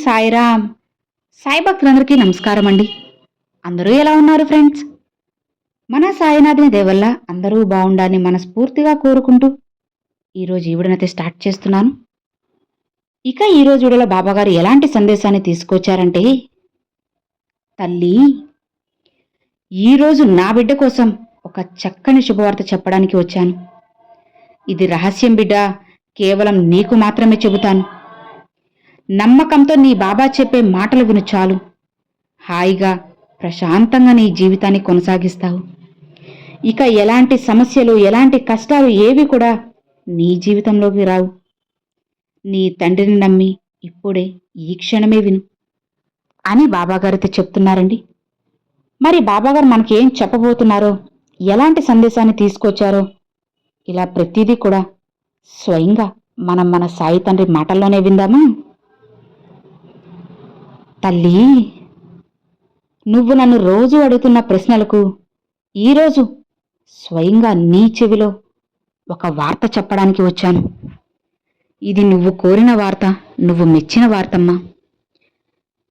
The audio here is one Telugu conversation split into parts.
సాయిరామ్. సాయి భక్తులందరికీ నమస్కారం అండి. అందరూ ఎలా ఉన్నారు ఫ్రెండ్స్? మన సాయినాథుని దేవల్ల అందరూ బాగుండాలని మనస్ఫూర్తిగా కోరుకుంటూ ఈరోజు ఈ వీడియోనైతే స్టార్ట్ చేస్తున్నాను. ఇక ఈరోజు వీడియోలో బాబాగారు ఎలాంటి సందేశాన్ని తీసుకొచ్చారంటే, తల్లి, ఈరోజు నా బిడ్డ కోసం ఒక చక్కని శుభవార్త చెప్పడానికి వచ్చాను. ఇది రహస్యం బిడ్డ, కేవలం నీకు మాత్రమే చెబుతాను. నమ్మకంతో నీ బాబా చెప్పే మాటలు విను చాలు. హాయిగా ప్రశాంతంగా నీ జీవితాన్ని కొనసాగిస్తావు. ఇక ఎలాంటి సమస్యలు, ఎలాంటి కష్టాలు ఏవి కూడా నీ జీవితంలోకి రావు. నీ తండ్రిని నమ్మి ఇప్పుడే ఈ క్షణమే విను అని బాబాగారితో చెప్తున్నారండి. మరి బాబాగారు మనకేం చెప్పబోతున్నారో, ఎలాంటి సందేశాన్ని తీసుకొచ్చారో ఇలా ప్రతిదీ కూడా స్వయంగా మన సాయి తండ్రి మాటల్లోనే విందామా? తల్లి, నువ్వు నన్ను రోజు అడుగుతున్న ప్రశ్నలకు ఈరోజు స్వయంగా నీ చెవిలో ఒక వార్త చెప్పడానికి వచ్చాను. ఇది నువ్వు కోరిన వార్త, నువ్వు మెచ్చిన వార్తమ్మా.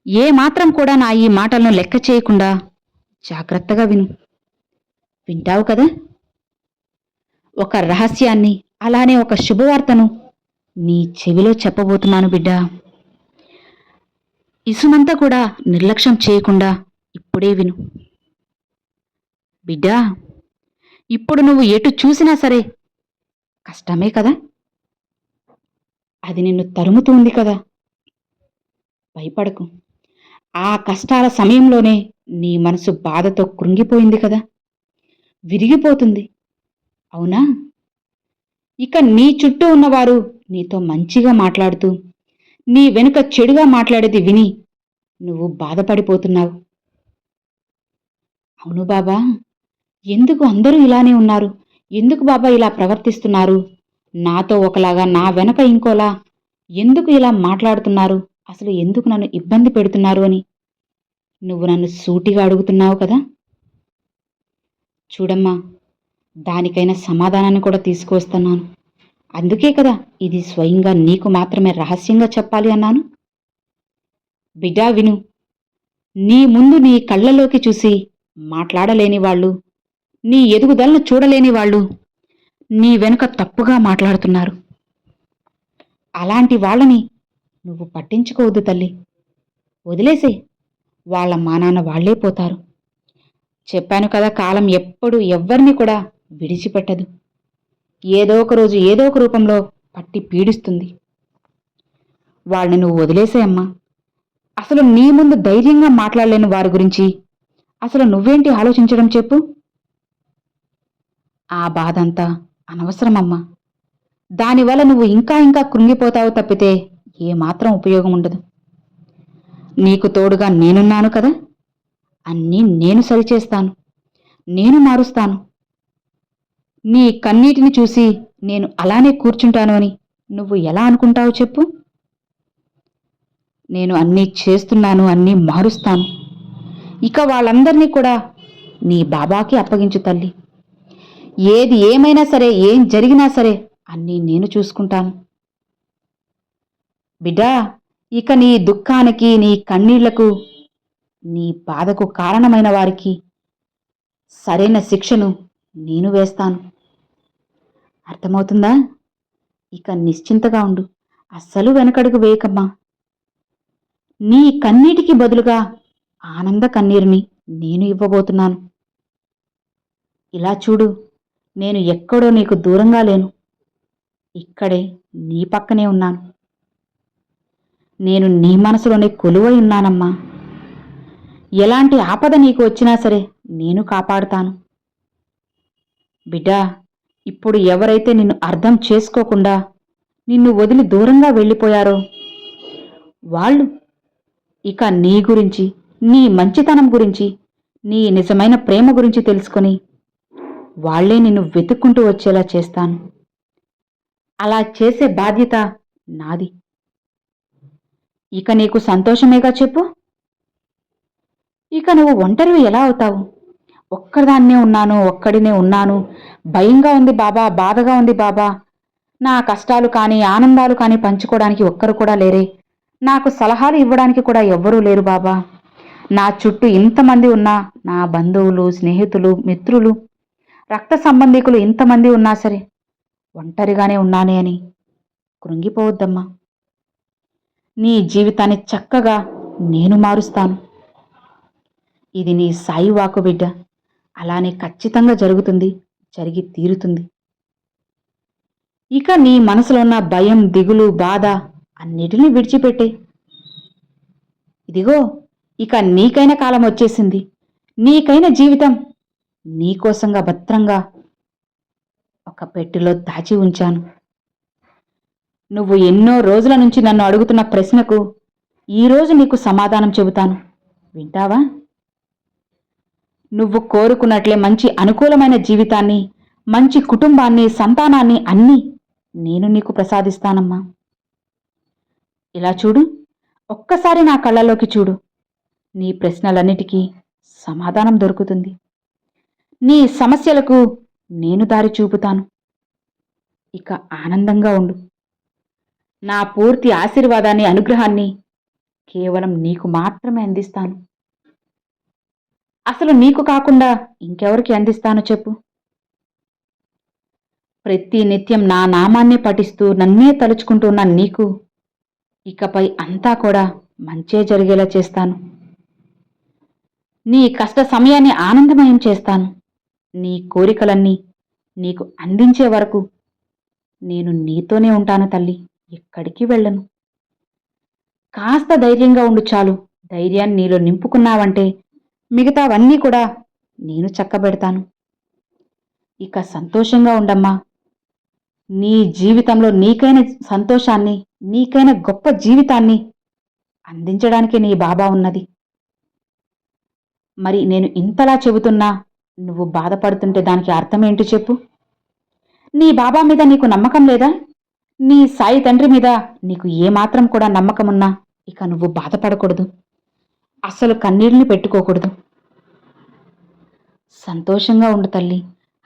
ఏ మాత్రం కూడా నా ఈ మాటలను లెక్క చేయకుండా జాగ్రత్తగా విను. వింటావు కదా? ఒక రహస్యాన్ని, అలానే ఒక శుభవార్తను నీ చెవిలో చెప్పబోతున్నాను బిడ్డా. ఇసుమంతా కూడా నిర్లక్ష్యం చేయకుండా ఇప్పుడే విను. బిడ్డా, ఇప్పుడు నువ్వు ఎటు చూసినా సరే కష్టమే కదా? అది నిన్ను తరుముతూ ఉంది కదా? భయపడకు. ఆ కష్టాల సమయంలోనే నీ మనసు బాధతో కృంగిపోయింది కదా? విరిగిపోతుంది, అవునా? ఇక నీ చుట్టూ ఉన్నవారు నీతో మంచిగా మాట్లాడుతూ నీ వెనుక చెడుగా మాట్లాడేది విని నువ్వు బాధపడిపోతున్నావు. అవును బాబా, ఎందుకు అందరూ ఇలానే ఉన్నారు? ఎందుకు బాబా ఇలా ప్రవర్తిస్తున్నారు? నాతో ఒకలాగా, నా వెనక ఇంకోలా ఎందుకు ఇలా మాట్లాడుతున్నారు? అసలు ఎందుకు నన్ను ఇబ్బంది పెడుతున్నారు అని నువ్వు నన్ను సూటిగా అడుగుతున్నావు కదా? చూడమ్మా, దానికైనా సమాధానాన్ని కూడా తీసుకువస్తున్నాను. అందుకే కదా ఇది స్వయంగా నీకు మాత్రమే రహస్యంగా చెప్పాలి అన్నాను. బిడ్డా విను. నీ ముందు నీ కళ్ళలోకి చూసి మాట్లాడలేని వాళ్ళు, నీ ఎదుగుదలను చూడలేని వాళ్ళు నీ వెనుక తప్పుగా మాట్లాడుతున్నారు. అలాంటి వాళ్ళని నువ్వు పట్టించుకోవద్దు తల్లి. వదిలేసే. వాళ్ళ మానాన వాళ్లే పోతారు. చెప్పాను కదా, కాలం ఎప్పుడు ఎవ్వరిని కూడా విడిచిపెట్టదు. ఏదో ఒక రోజు ఏదో ఒక రూపంలో పట్టి పీడిస్తుంది. వాళ్ళని నువ్వు వదిలేసేయమ్మా. అసలు నీ ముందు ధైర్యంగా మాట్లాడలేని వారి గురించి అసలు నువ్వేంటి ఆలోచించడం చెప్పు? ఆ బాధంతా అనవసరమమ్మా. దానివల్ల నువ్వు ఇంకా ఇంకా కృంగిపోతావు తప్పితే ఏమాత్రం ఉపయోగం ఉండదు. నీకు తోడుగా నేనున్నాను కదా? అన్నీ నేను సరిచేస్తాను, నేను మారుస్తాను. నీ కన్నీటిని చూసి నేను అలానే కూర్చుంటాను అని నువ్వు ఎలా అనుకుంటావు చెప్పు? నేను అన్నీ చేస్తున్నాను, అన్నీ మారుస్తాను. ఇక వాళ్ళందరినీ కూడా నీ బాబాకి అప్పగించు తల్లి. ఏది ఏమైనా సరే, ఏం జరిగినా సరే అన్నీ నేను చూసుకుంటాను. బిడ్డా, ఇక నీ దుఃఖానికి, నీ కన్నీళ్లకు, నీ బాధకు కారణమైన వారికి సరైన శిక్షను నేను వేస్తాను. అర్థమవుతుందా? ఇక నిశ్చింతగా ఉండు. అస్సలు వెనకడుగు వేయకమ్మా. నీ కన్నీటికి బదులుగా ఆనంద కన్నీరుని నేను ఇవ్వబోతున్నాను. ఇలా చూడు, నేను ఎక్కడో నీకు దూరంగా లేను. ఇక్కడే నీ పక్కనే ఉన్నాను. నేను నీ మనసులోనే కొలువై ఉన్నానమ్మా. ఎలాంటి ఆపద నీకు వచ్చినా సరే నేను కాపాడుతాను. బిడ్డా, ఇప్పుడు ఎవరైతే నిన్ను అర్థం చేసుకోకుండా నిన్ను వదిలి దూరంగా వెళ్ళిపోయారో వాళ్ళు ఇక నీ గురించి, నీ మంచితనం గురించి, నీ నిజమైన ప్రేమ గురించి తెలుసుకొని వాళ్లే నిన్ను వెతుక్కుంటూ వచ్చేలా చేస్తాను. అలా చేసే బాధ్యత నాది. ఇక నీకు సంతోషమేగా చెప్పు? ఇక నువ్వు ఒంటరివి ఎలా అవుతావు? ఒక్కదాన్నే ఉన్నాను, ఒక్కడినే ఉన్నాను, భయంగా ఉంది బాబా, బాధగా ఉంది బాబా, నా కష్టాలు కానీ ఆనందాలు కానీ పంచుకోవడానికి ఒక్కరు కూడా లేరే, నాకు సలహాలు ఇవ్వడానికి కూడా ఎవ్వరూ లేరు బాబా. నా చుట్టూ ఇంతమంది ఉన్నా, నా బంధువులు, స్నేహితులు, మిత్రులు, రక్త సంబంధికులు ఇంతమంది ఉన్నా సరే ఒంటరిగానే ఉన్నానే అని కృంగిపోవద్దమ్మా. నీ జీవితాన్ని చక్కగా నేను మారుస్తాను. ఇది నీ సాయి వాకు బిడ్డ. అలానే ఖచ్చితంగా జరుగుతుంది, జరిగి తీరుతుంది. ఇక నీ మనసులో ఉన్న భయం, దిగులు, బాధ అన్నిటినీ విడిచిపెట్టే. ఇదిగో ఇక నీకైన కాలం వచ్చేసింది. నీకైన జీవితం నీకోసంగా భద్రంగా ఒక పెట్టెలో దాచి ఉంచాను. నువ్వు ఎన్నో రోజుల నుంచి నన్ను అడుగుతున్న ప్రశ్నకు ఈరోజు నీకు సమాధానం చెబుతాను. వింటావా? నువ్వు కోరుకున్నట్లే మంచి అనుకూలమైన జీవితాన్ని, మంచి కుటుంబాన్ని, సంతానాన్ని అన్నీ నేను నీకు ప్రసాదిస్తానమ్మా. ఇలా చూడు, ఒక్కసారి నా కళ్ళలోకి చూడు. నీ ప్రశ్నలన్నిటికీ సమాధానం దొరుకుతుంది. నీ సమస్యలకు నేను దారి చూపుతాను. ఇక ఆనందంగా ఉండు. నా పూర్తి ఆశీర్వాదాన్ని, అనుగ్రహాన్ని కేవలం నీకు మాత్రమే అందిస్తాను. అసలు నీకు కాకుండా ఇంకెవరికి అందిస్తానో చెప్పు? ప్రతి నిత్యం నా నామాన్నే పఠిస్తూ నన్నే తలుచుకుంటూ ఉన్న నీకు ఇకపై అంతా కూడా మంచే జరిగేలా చేస్తాను. నీ కష్ట సమయాన్ని ఆనందమయం చేస్తాను. నీ కోరికలన్నీ నీకు అందించే వరకు నేను నీతోనే ఉంటాను తల్లి, ఎక్కడికి వెళ్ళను. కాస్త ధైర్యంగా ఉండు చాలు. ధైర్యాన్ని నీలో నింపుకున్నావంటే మిగతావన్నీ కూడా నేను చక్కబెడతాను. ఇక సంతోషంగా ఉండమ్మా. నీ జీవితంలో నీకైన సంతోషాన్ని, నీకైన గొప్ప జీవితాన్ని అందించడానికి నీ బాబా ఉన్నది. మరి నేను ఇంతలా చెబుతున్నా నువ్వు బాధపడుతుంటే దానికి అర్థం ఏంటి చెప్పు? నీ బాబా మీద నీకు నమ్మకం లేదా? నీ సాయి తండ్రి మీద నీకు ఏమాత్రం కూడా నమ్మకమున్నా ఇక నువ్వు బాధపడకూడదు. అసలు కన్నీళ్ళని పెట్టుకోకూడదు. సంతోషంగా ఉండు తల్లి.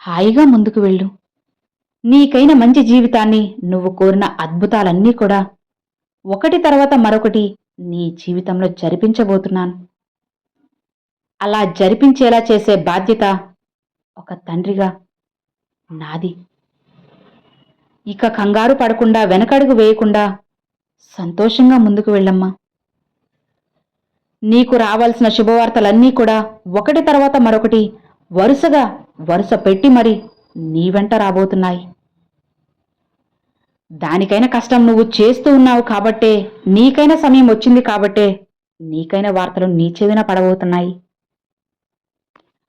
హాయిగా ముందుకు వెళ్ళు. నీకైన మంచి జీవితాన్ని, నువ్వు కోరిన అద్భుతాలన్నీ కూడా ఒకటి తర్వాత మరొకటి నీ జీవితంలో జరిపించబోతున్నాను. అలా జరిపించేలా చేసే బాధ్యత ఒక తండ్రిగా నాది. ఇక కంగారు పడకుండా, వెనకడుగు వేయకుండా సంతోషంగా ముందుకు వెళ్ళమ్మా. నీకు రావాల్సిన శుభవార్తలన్నీ కూడా ఒకటి తర్వాత మరొకటి వరుస పెట్టి మరి నీ వెంట రాబోతున్నాయి. దానికైనా కష్టం నువ్వు చేస్తూ ఉన్నావు కాబట్టే, నీకైనా సమయం వచ్చింది కాబట్టే నీకైన వార్తలు నీ చెవిన పడబోతున్నాయి.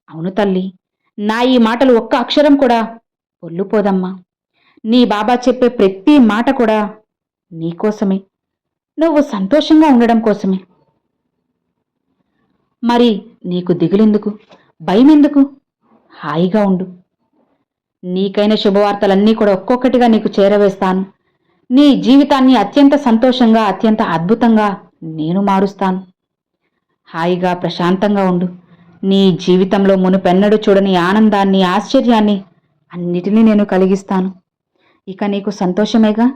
అవును తల్లి, నా ఈ మాటలు ఒక్క అక్షరం కూడా పొల్లుపోదమ్మా. నీ బాబా చెప్పే ప్రతి మాట కూడా నీకోసమే, నువ్వు సంతోషంగా ఉండడం కోసమే. మరి నీకు దిగులెందుకు, భయమెందుకు? హాయిగా ఉండు. నీకైన శుభవార్తలన్నీ కూడా ఒక్కొక్కటిగా నీకు చేరవేస్తాను. నీ జీవితాన్ని అత్యంత సంతోషంగా, అత్యంత అద్భుతంగా నేను మారుస్తాను. హాయిగా ప్రశాంతంగా ఉండు. నీ జీవితంలో మునుపెన్నడూ చూడని ఆనందాన్ని, ఆశ్చర్యాన్ని అన్నిటినీ నేను కలిగిస్తాను. ఇక నీకు సంతోషమేగా.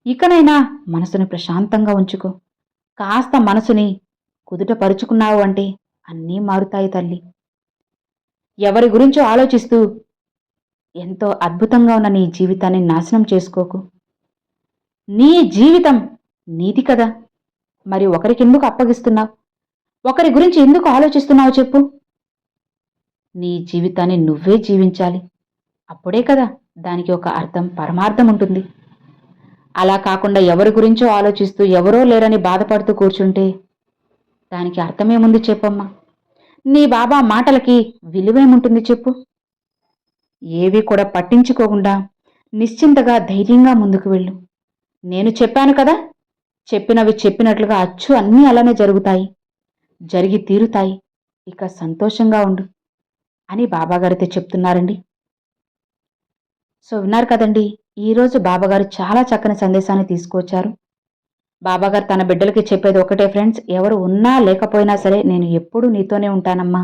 ఇకనైనా మనసుని ప్రశాంతంగా ఉంచుకో. కాస్త మనసుని కుదుట పరుచుకున్నావు అంటే అన్నీ మారుతాయి తల్లి. ఎవరి గురించో ఆలోచిస్తూ ఎంతో అద్భుతంగా ఉన్న నీ జీవితాన్ని నాశనం చేసుకోకు. నీ జీవితం నీది కదా, మరి ఒకరికెందుకు అప్పగిస్తున్నావు? ఒకరి గురించి ఎందుకు ఆలోచిస్తున్నావు చెప్పు? నీ జీవితాన్ని నువ్వే జీవించాలి. అప్పుడే కదా దానికి ఒక అర్థం, పరమార్థం ఉంటుంది. అలా కాకుండా ఎవరి గురించో ఆలోచిస్తూ ఎవరో లేరని బాధపడుతూ కూర్చుంటే దానికి అర్థమేముంది చెప్పమ్మా? నీ బాబా మాటలకి విలువేముంటుంది చెప్పు? ఏవి కూడా పట్టించుకోకుండా నిశ్చింతగా, ధైర్యంగా ముందుకు వెళ్ళు. నేను చెప్పాను కదా, చెప్పినవి చెప్పినట్లుగా అచ్చు అన్నీ అలానే జరుగుతాయి, జరిగి తీరుతాయి. ఇక సంతోషంగా ఉండు అని బాబాగారితో చెప్తున్నారండి. సో విన్నారు కదండి, ఈరోజు బాబాగారు చాలా చక్కని సందేశాన్ని తీసుకువచ్చారు. బాబాగారు తన బిడ్డలకి చెప్పేది ఒకటే ఫ్రెండ్స్, ఎవరు ఉన్నా లేకపోయినా సరే నేను ఎప్పుడూ నీతోనే ఉంటానమ్మా.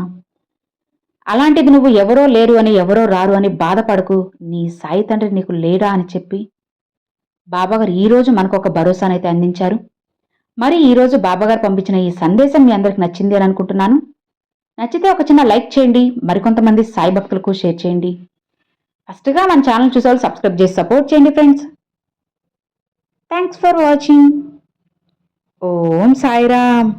అలాంటిది నువ్వు ఎవరో లేరు అని, ఎవరో రారు అని బాధపడకు. నీ సాయి తండ్రి నీకు లేడా అని చెప్పి బాబాగారు ఈరోజు మనకు ఒక భరోసానైతే అందించారు. మరి ఈరోజు బాబాగారు పంపించిన ఈ సందేశం మీ అందరికి నచ్చింది అని అనుకుంటున్నాను. నచ్చితే ఒక చిన్న లైక్ చేయండి, మరికొంతమంది సాయి భక్తులకు షేర్ చేయండి. ఫస్ట్గా మన ఛానల్ చూసేవాళ్ళు సబ్స్క్రైబ్ చేసి సపోర్ట్ చేయండి ఫ్రెండ్స్. Thanks for watching. ఓం సాయిరామ్.